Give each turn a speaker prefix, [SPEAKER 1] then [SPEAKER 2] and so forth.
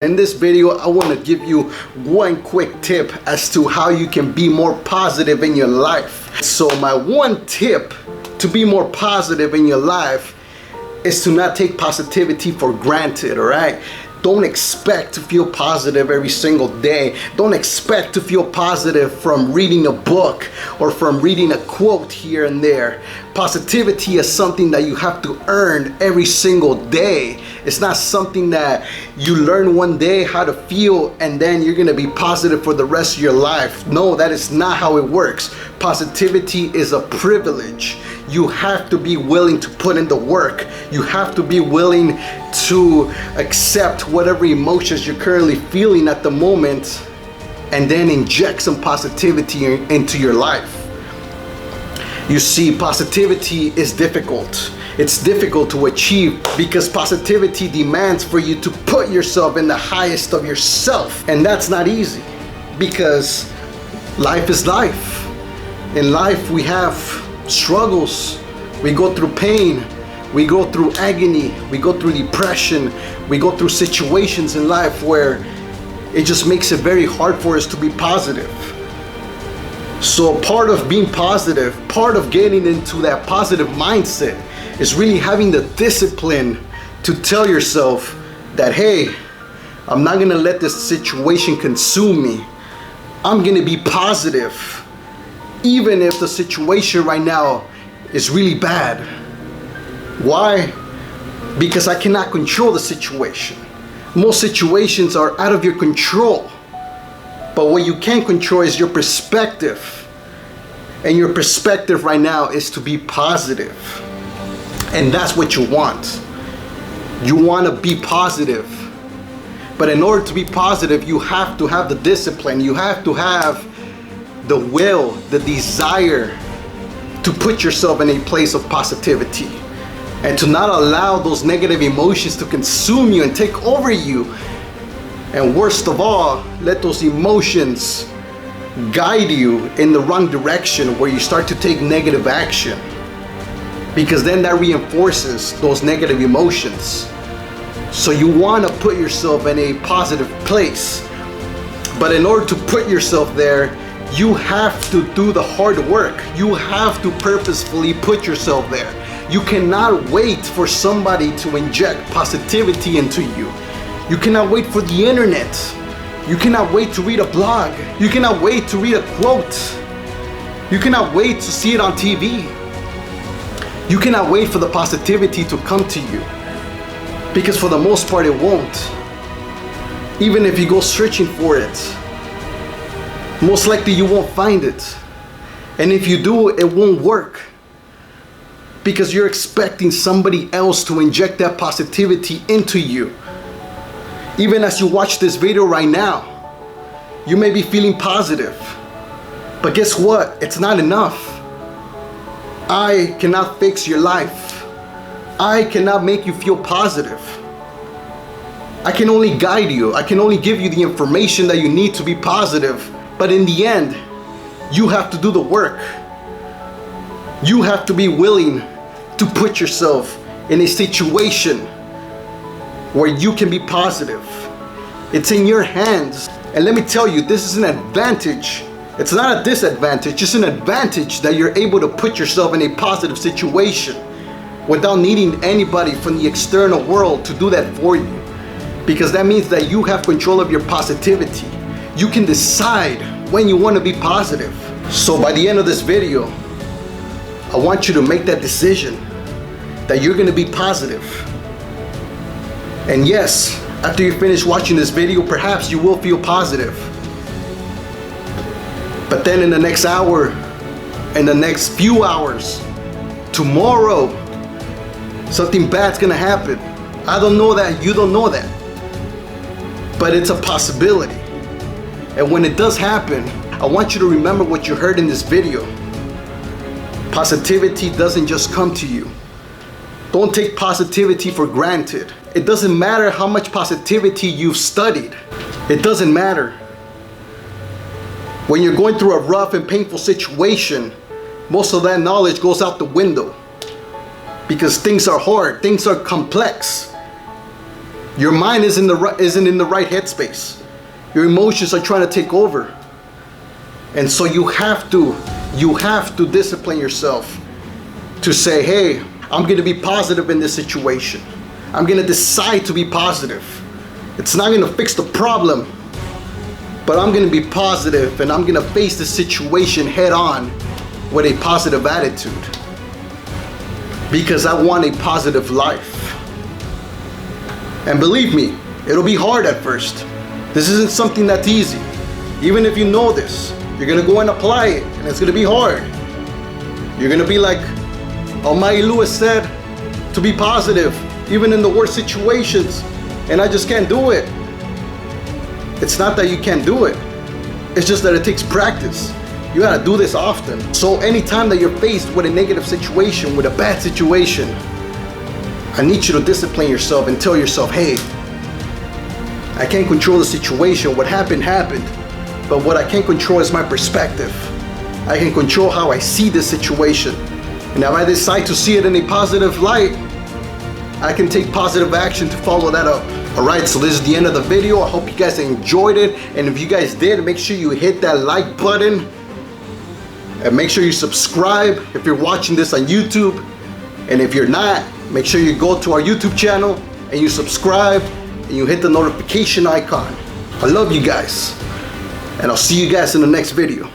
[SPEAKER 1] In this video, I want to give you one quick tip as to how you can be more positive in your life. So my one tip to be more positive in your life is to not take positivity for granted, all right? Don't expect to feel positive every single day. Don't expect to feel positive from reading a book or from reading a quote here and there. Positivity is something that you have to earn every single day. It's not something that you learn one day how to feel and then you're gonna be positive for the rest of your life. No, that is not how it works. Positivity is a privilege. You have to be willing to put in the work. You have to be willing to accept whatever emotions you're currently feeling at the moment and then inject some positivity into your life. You see, positivity is difficult. It's difficult to achieve because positivity demands for you to put yourself in the highest of yourself. And that's not easy because life is life. In life, we have struggles. We go through pain. We go through agony. We go through depression. We go through situations in life where it just makes it very hard for us to be positive. So part of being positive, part of getting into that positive mindset is really having the discipline to tell yourself that, hey, I'm not gonna let this situation consume me. I'm gonna be positive, even if the situation right now is really bad. Why? Because I cannot control the situation. Most situations are out of your control. But what you can control is your perspective. And your perspective right now is to be positive. And that's what you want. You want to be positive. But in order to be positive, you have to have the discipline. You have to have the will, the desire to put yourself in a place of positivity. And to not allow those negative emotions to consume you and take over you. And worst of all, let those emotions guide you in the wrong direction where you start to take negative action. Because then that reinforces those negative emotions. So you want to put yourself in a positive place. But in order to put yourself there, you have to do the hard work. You have to purposefully put yourself there. You cannot wait for somebody to inject positivity into you. You cannot wait for the internet. You cannot wait to read a blog. You cannot wait to read a quote. You cannot wait to see it on TV. You cannot wait for the positivity to come to you. Because for the most part it won't. Even if you go searching for it, most likely you won't find it. And if you do, it won't work. Because you're expecting somebody else to inject that positivity into you. Even as you watch this video right now, you may be feeling positive. But guess what? It's not enough. I cannot fix your life. I cannot make you feel positive. I can only guide you. I can only give you the information that you need to be positive. But in the end, you have to do the work. You have to be willing to put yourself in a situation where you can be positive. It's in your hands. And let me tell you, this is an advantage. It's not a disadvantage, it's an advantage that you're able to put yourself in a positive situation without needing anybody from the external world to do that for you. Because that means that you have control of your positivity. You can decide when you want to be positive. So by the end of this video, I want you to make that decision that you're going to be positive. And yes, after you finish watching this video, perhaps you will feel positive. But then in the next hour, in the next few hours, tomorrow, something bad's gonna happen. I don't know that, you don't know that. But it's a possibility. And when it does happen, I want you to remember what you heard in this video. Positivity doesn't just come to you. Don't take positivity for granted. It doesn't matter how much positivity you've studied. It doesn't matter. When you're going through a rough and painful situation, most of that knowledge goes out the window. Because things are hard, things are complex. Your mind isn't in the right headspace. Your emotions are trying to take over. And so you have to discipline yourself to say, hey, I'm gonna be positive in this situation. I'm gonna decide to be positive. It's not gonna fix the problem, but I'm gonna be positive and I'm gonna face the situation head on with a positive attitude. Because I want a positive life. And believe me, it'll be hard at first. This isn't something that's easy. Even if you know this, you're gonna go and apply it, and it's gonna be hard. You're gonna be like Almighty Lewis said, to be positive, even in the worst situations, and I just can't do it. It's not that you can't do it. It's just that it takes practice. You gotta do this often. So anytime that you're faced with a negative situation, with a bad situation, I need you to discipline yourself and tell yourself, hey, I can't control the situation. What happened, happened. But what I can control is my perspective. I can control how I see this situation. And if I decide to see it in a positive light, I can take positive action to follow that up. Alright, so this is the end of the video. I hope you guys enjoyed it. And if you guys did, make sure you hit that like button. And make sure you subscribe if you're watching this on YouTube. And if you're not, make sure you go to our YouTube channel and you subscribe and you hit the notification icon. I love you guys. And I'll see you guys in the next video.